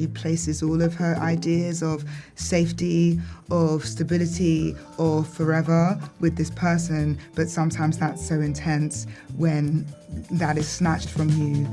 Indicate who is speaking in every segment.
Speaker 1: she places all of her ideas of safety, of stability, or forever with this person, but sometimes that's so intense when that is snatched from you,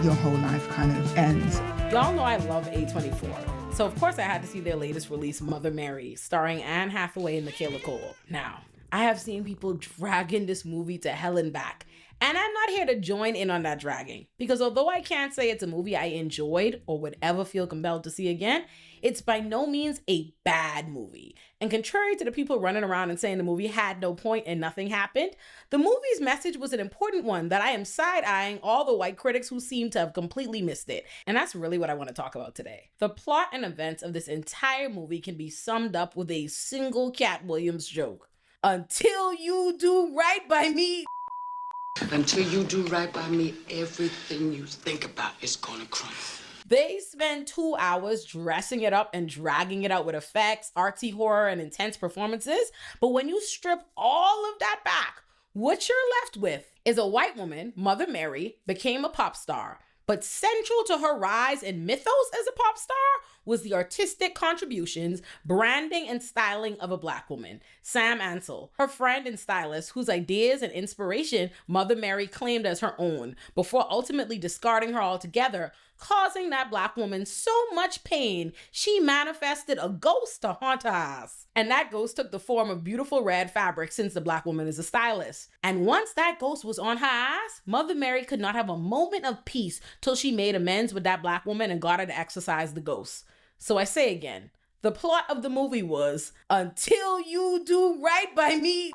Speaker 1: your whole life kind of ends.
Speaker 2: Y'all know I love A24, so of course I had to see their latest release, Mother Mary, starring Anne Hathaway and Michaela Cole. Now, I have seen people dragging this movie to hell and back, and I'm not here to join in on that dragging, because although I can't say it's a movie I enjoyed or would ever feel compelled to see again, it's by no means a bad movie. And contrary to the people running around and saying the movie had no point and nothing happened, the movie's message was an important one that I am side-eyeing all the white critics who seem to have completely missed it. And that's really what I want to talk about today. The plot and events of this entire movie can be summed up with a single Cat Williams joke. Until you do right by me.
Speaker 3: Until you do right by me, everything you think about is gonna crumble.
Speaker 2: They spend 2 hours dressing it up and dragging it out with effects, artsy horror, and intense performances. But when you strip all of that back, what you're left with is a white woman, Mother Mary, became a pop star. But central to her rise in mythos as a pop star was the artistic contributions, branding, and styling of a Black woman, Sam Ansell, her friend and stylist, whose ideas and inspiration Mother Mary claimed as her own, before ultimately discarding her altogether, causing that Black woman so much pain, she manifested a ghost to haunt her house. And that ghost took the form of beautiful red fabric, since the Black woman is a stylist. And once that ghost was on her ass, Mother Mary could not have a moment of peace till she made amends with that Black woman and got her to exorcise the ghost. So I say again, the plot of the movie was, until you do right by me.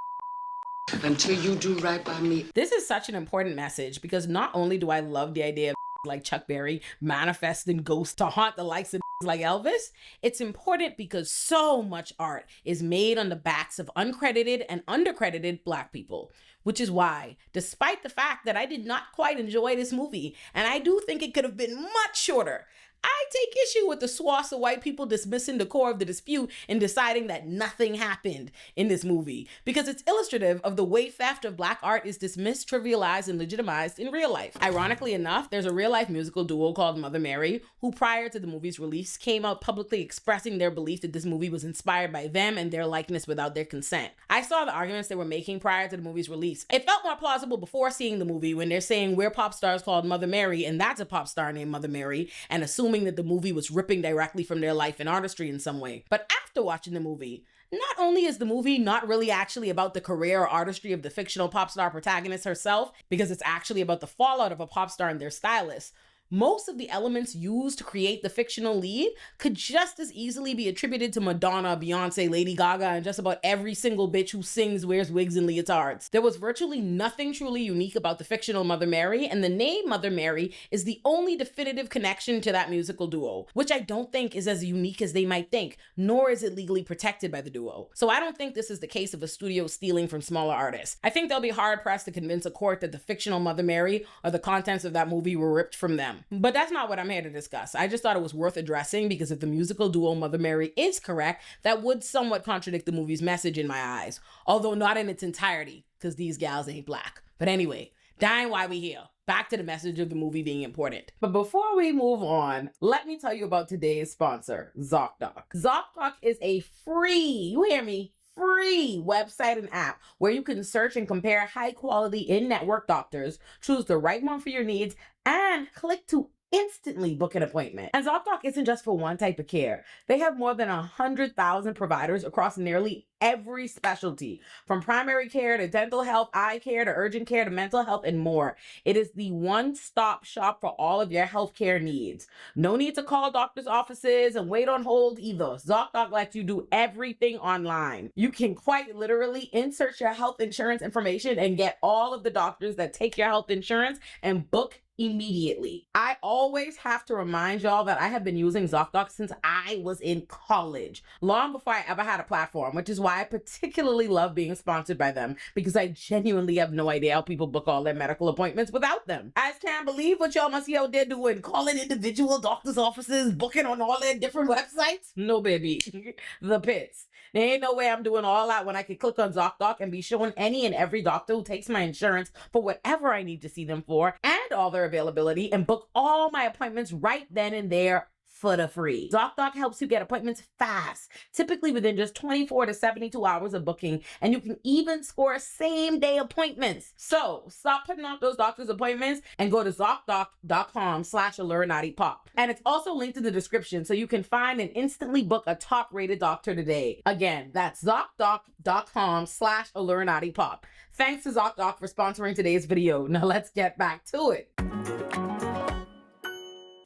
Speaker 3: Until you do right by me.
Speaker 2: This is such an important message, because not only do I love the idea of like Chuck Berry manifesting ghosts to haunt the likes of like Elvis, it's important because so much art is made on the backs of uncredited and undercredited Black people. Which is why, despite the fact that I did not quite enjoy this movie, and I do think it could have been much shorter, I take issue with the swaths of white people dismissing the core of the dispute and deciding that nothing happened in this movie, because it's illustrative of the way theft of Black art is dismissed, trivialized, and legitimized in real life. Ironically enough, there's a real-life musical duo called Mother Mary, who prior to the movie's release came out publicly expressing their belief that this movie was inspired by them and their likeness without their consent. I saw the arguments they were making prior to the movie's release. It felt more plausible before seeing the movie, when they're saying we're pop stars called Mother Mary and that's a pop star named Mother Mary, and assuming that the movie was ripping directly from their life and artistry in some way. But after watching the movie, not only is the movie not really actually about the career or artistry of the fictional pop star protagonist herself, because it's actually about the fallout of a pop star and their stylist, most of the elements used to create the fictional lead could just as easily be attributed to Madonna, Beyonce, Lady Gaga, and just about every single bitch who sings, wears wigs, and leotards. There was virtually nothing truly unique about the fictional Mother Mary, and the name Mother Mary is the only definitive connection to that musical duo, which I don't think is as unique as they might think, nor is it legally protected by the duo. So I don't think this is the case of a studio stealing from smaller artists. I think they'll be hard-pressed to convince a court that the fictional Mother Mary or the contents of that movie were ripped from them. But that's not what I'm here to discuss. I just thought it was worth addressing, because if the musical duo Mother Mary is correct, that would somewhat contradict the movie's message in my eyes, although not in its entirety, because these gals ain't Black. But anyway, dying why we here. Back to the message of the movie being important. But before we move on, let me tell you about today's sponsor, ZocDoc. ZocDoc is a free, you hear me, free website and app where you can search and compare high quality in-network doctors, choose the right one for your needs, and click to instantly book an appointment. And ZocDoc isn't just for one type of care. They have more than 100,000 providers across nearly every specialty, from primary care to dental health, eye care to urgent care to mental health, and more. It is the one-stop shop for all of your healthcare needs. No need to call doctor's offices and wait on hold either. ZocDoc lets you do everything online. You can quite literally insert your health insurance information and get all of the doctors that take your health insurance and book immediately. I always have to remind y'all that I have been using ZocDoc since I was in college, long before I ever had a platform, which is why I particularly love being sponsored by them, because I genuinely have no idea how people book all their medical appointments without them. I just can't believe what y'all must be out there doing, calling individual doctors' offices, booking on all their different websites. No, baby. The pits. There ain't no way I'm doing all that when I can click on ZocDoc and be shown any and every doctor who takes my insurance for whatever I need to see them for, and all their availability, and book all my appointments right then and there for the free. ZocDoc helps you get appointments fast, typically within just 24 to 72 hours of booking, and you can even score same-day appointments. So stop putting off those doctor's appointments and go to ZocDoc.com/AllurNattyPop. And it's also linked in the description so you can find and instantly book a top-rated doctor today. Again, that's ZocDoc.com/AllurNattyPop. Thanks to ZocDoc for sponsoring today's video. Now let's get back to it.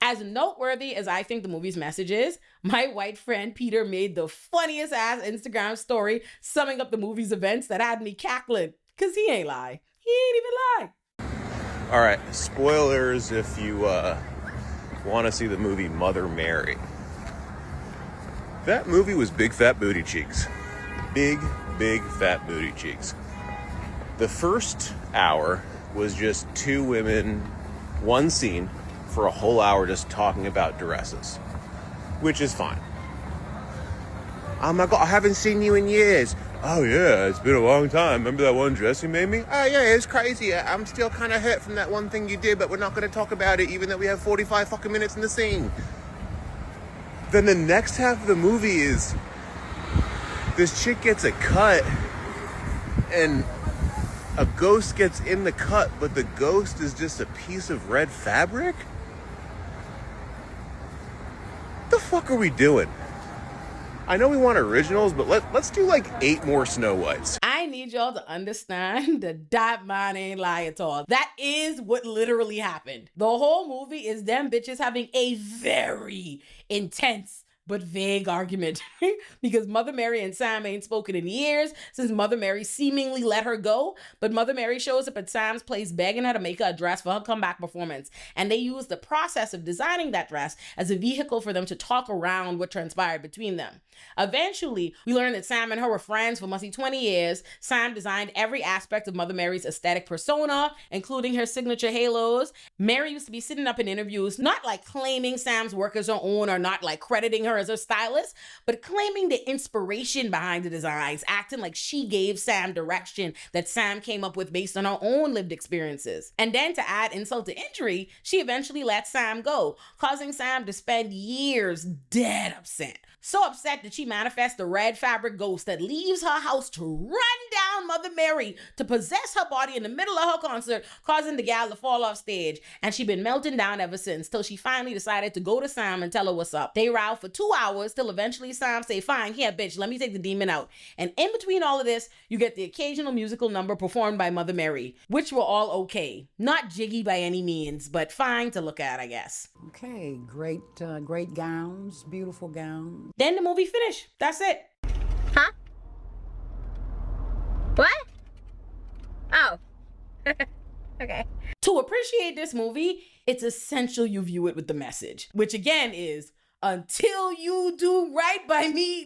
Speaker 2: As noteworthy as I think the movie's message is, my white friend Peter made the funniest ass Instagram story summing up the movie's events that had me cackling. Cause he ain't lie. He ain't even lie.
Speaker 4: All right, spoilers if you want to see the movie Mother Mary. That movie was big fat booty cheeks. Big fat booty cheeks. The first hour was just two women, one scene, for a whole hour just talking about dresses, which is fine. Oh my God, I haven't seen you in years. Oh yeah, it's been a long time. Remember that one dress you made me? Oh yeah, it's crazy. I'm still kind of hurt from that one thing you did, but we're not going to talk about it even though we have 45 fucking minutes in the scene. Then the next half of the movie is this chick gets a cut and a ghost gets in the cut, but the ghost is just a piece of red fabric? The fuck are we doing? I know we want originals, but let's do like 8 more Snow Whites.
Speaker 2: I need y'all to understand that man ain't lie at all. That is what literally happened. The whole movie is them bitches having a very intense but vague argument because Mother Mary and Sam ain't spoken in years since Mother Mary seemingly let her go, but Mother Mary shows up at Sam's place begging her to make her a dress for her comeback performance, and they use the process of designing that dress as a vehicle for them to talk around what transpired between them. Eventually, we learn that Sam and her were friends for must 20 years. Sam designed every aspect of Mother Mary's aesthetic persona, including her signature halos. Mary used to be sitting up in interviews, not like claiming Sam's work as her own or not like crediting her as her stylist, but claiming the inspiration behind the designs, acting like she gave Sam direction that Sam came up with based on her own lived experiences. And then to add insult to injury, she eventually let Sam go, causing Sam to spend years dead upset. So upset that she manifests the red fabric ghost that leaves her house to run down Mother Mary to possess her body in the middle of her concert, causing the gal to fall off stage. And she been melting down ever since, till she finally decided to go to Sam and tell her what's up. They rowed for 2 hours till eventually Sam say, fine, here bitch, let me take the demon out. And in between all of this, you get the occasional musical number performed by Mother Mary, which were all okay. Not jiggy by any means, but fine to look at, I guess.
Speaker 5: Okay, great gowns, beautiful gowns.
Speaker 2: Then the movie finished. That's it.
Speaker 6: Huh? What? Oh. Okay.
Speaker 2: To appreciate this movie, it's essential you view it with the message, which again is, until you do right by me.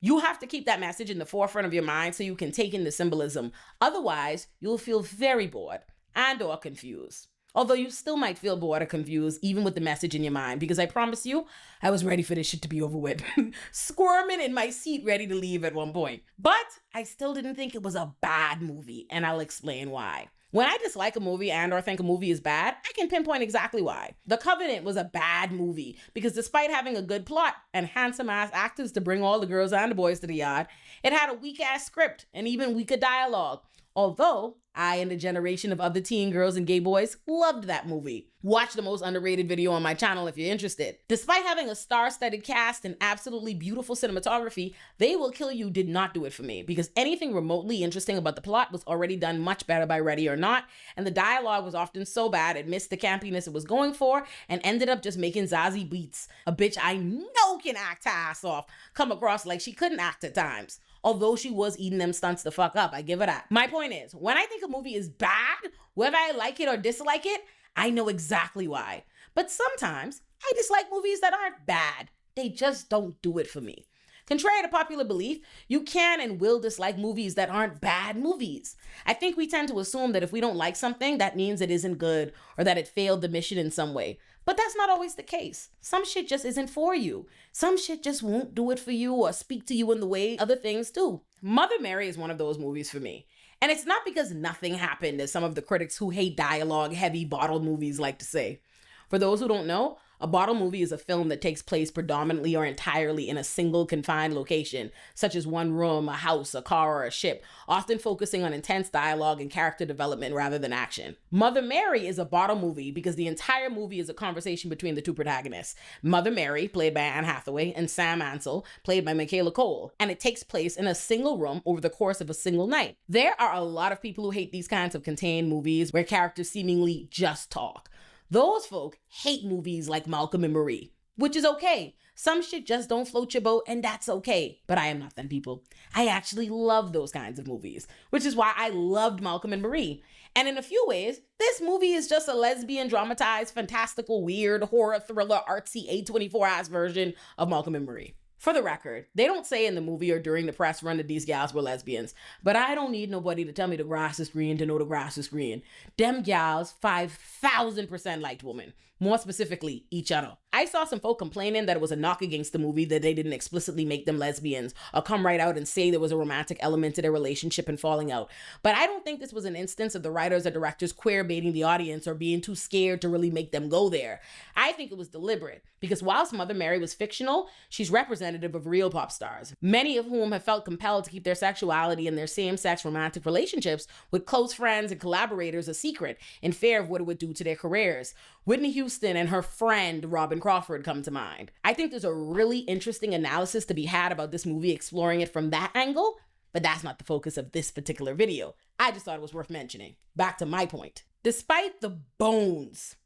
Speaker 2: You have to keep that message in the forefront of your mind so you can take in the symbolism. Otherwise, you'll feel very bored and or confused. Although you still might feel bored or confused even with the message in your mind, because I promise you, I was ready for this shit to be over with. Squirming in my seat ready to leave at one point. But I still didn't think it was a bad movie, and I'll explain why. When I dislike a movie and or think a movie is bad, I can pinpoint exactly why. The Covenant was a bad movie because despite having a good plot and handsome ass actors to bring all the girls and the boys to the yard, it had a weak ass script and even weaker dialogue. Although I and a generation of other teen girls and gay boys loved that movie. Watch the most underrated video on my channel if you're interested. Despite having a star-studded cast and absolutely beautiful cinematography, They Will Kill You did not do it for me because anything remotely interesting about the plot was already done much better by Ready or Not, and the dialogue was often so bad it missed the campiness it was going for and ended up just making Zazie Beetz, a bitch I know can act her ass off, come across like she couldn't act at times. Although she was eating them stunts the fuck up, I give her that. My point is, when I think a movie is bad, whether I like it or dislike it, I know exactly why. But sometimes I dislike movies that aren't bad. They just don't do it for me. Contrary to popular belief, you can and will dislike movies that aren't bad movies. I think we tend to assume that if we don't like something, that means it isn't good or that it failed the mission in some way. But that's not always the case. Some shit just isn't for you. Some shit just won't do it for you or speak to you in the way other things do. Mother Mary is one of those movies for me. And it's not because nothing happened, as some of the critics who hate dialogue-heavy bottled movies like to say. For those who don't know, A bottle movie is a film that takes place predominantly or entirely in a single confined location, such as one room, a house, a car, or a ship, often focusing on intense dialogue and character development rather than action. Mother Mary is a bottle movie because the entire movie is a conversation between the two protagonists, Mother Mary, played by Anne Hathaway, and Sam Ansell, played by Michaela Cole, and it takes place in a single room over the course of a single night. There are a lot of people who hate these kinds of contained movies where characters seemingly just talk. Those folk hate movies like Malcolm and Marie, which is okay. Some shit just don't float your boat, and that's okay. But I am not them people. I actually love those kinds of movies, which is why I loved Malcolm and Marie. And in a few ways, this movie is just a lesbian dramatized, fantastical, weird, horror, thriller, artsy, A24-ass version of Malcolm and Marie. For the record, they don't say in the movie or during the press run that these gals were lesbians, but I don't need nobody to tell me the grass is green to know the grass is green. Them gals 5,000% liked women, more specifically, each other. I saw some folk complaining that it was a knock against the movie that they didn't explicitly make them lesbians or come right out and say there was a romantic element to their relationship and falling out. But I don't think this was an instance of the writers or directors queer baiting the audience or being too scared to really make them go there. I think it was deliberate because whilst Mother Mary was fictional, she's representative of real pop stars, many of whom have felt compelled to keep their sexuality and their same-sex romantic relationships with close friends and collaborators a secret in fear of what it would do to their careers. Whitney Houston and her friend Robin Crawford come to mind. I think there's a really interesting analysis to be had about this movie exploring it from that angle, but that's not the focus of this particular video. I just thought it was worth mentioning. Back to my point. Despite the bones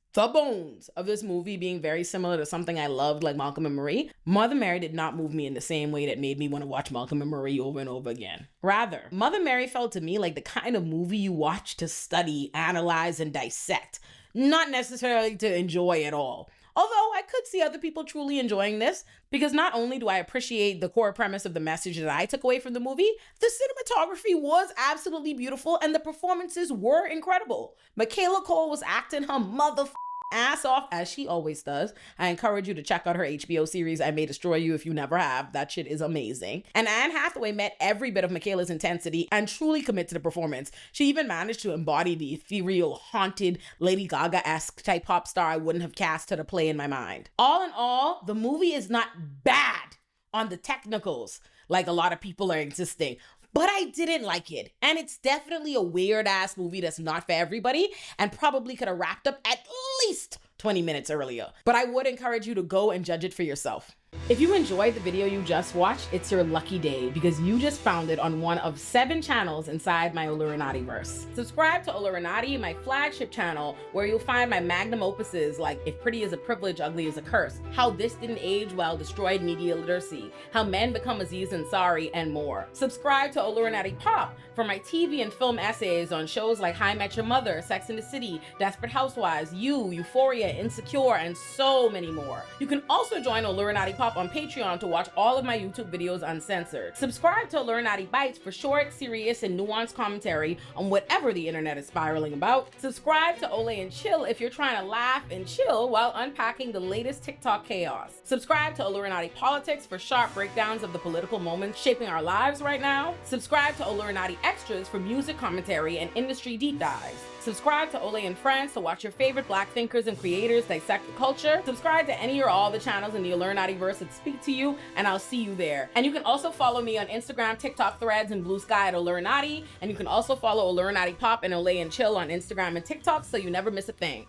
Speaker 2: of this movie being very similar to something I loved like Malcolm and Marie, Mother Mary did not move me in the same way that made me want to watch Malcolm and Marie over and over again. Rather, Mother Mary felt to me like the kind of movie you watch to study, analyze, and dissect, not necessarily to enjoy at all. Although I could see other people truly enjoying this, because not only do I appreciate the core premise of the message that I took away from the movie, the cinematography was absolutely beautiful and the performances were incredible. Michaela Cole was acting her ass off, as she always does. I encourage you to check out her HBO series, I May Destroy You, if you never have. That shit is amazing. And Anne Hathaway met every bit of Michaela's intensity and truly commit to the performance. She even managed to embody the ethereal, haunted, Lady Gaga-esque type pop star I wouldn't have cast her to play in my mind. All in all, the movie is not bad on the technicals, like a lot of people are insisting. But I didn't like it. And it's definitely a weird ass movie that's not for everybody and probably could have wrapped up at least 20 minutes earlier. But I would encourage you to go and judge it for yourself. If you enjoyed the video you just watched, it's your lucky day because you just found it on one of 7 channels inside my Olurinati-verse. Subscribe to Olurinati, my flagship channel, where you'll find my magnum opuses like If Pretty is a Privilege, Ugly is a Curse, How This Didn't Age Well Destroyed Media Literacy, How Men Become Aziz Ansari, and more. Subscribe to Olurinati Pop for my TV and film essays on shows like How I Met Your Mother, Sex and the City, Desperate Housewives, You, Euphoria, Insecure, and so many more. You can also join Olurinati Pop on Patreon to watch all of my YouTube videos uncensored. Subscribe to Olurinati Bites for short, serious, and nuanced commentary on whatever the internet is spiraling about. Subscribe to Olay and Chill if you're trying to laugh and chill while unpacking the latest TikTok chaos. Subscribe to Olurinati Politics for sharp breakdowns of the political moments shaping our lives right now. Subscribe to Olurinati Extras for music commentary and industry deep dives. Subscribe to Olay and Friends to watch your favorite Black thinkers and creators dissect the culture. Subscribe to any or all the channels in the Olurinati-verse that speak to you, and I'll see you there. And you can also follow me on Instagram, TikTok, Threads, and Blue Sky at Olurinati. And you can also follow Olurinati Pop and Olay and Chill on Instagram and TikTok so you never miss a thing.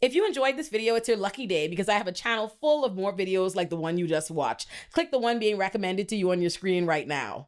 Speaker 2: If you enjoyed this video, it's your lucky day because I have a channel full of more videos like the one you just watched. Click the one being recommended to you on your screen right now.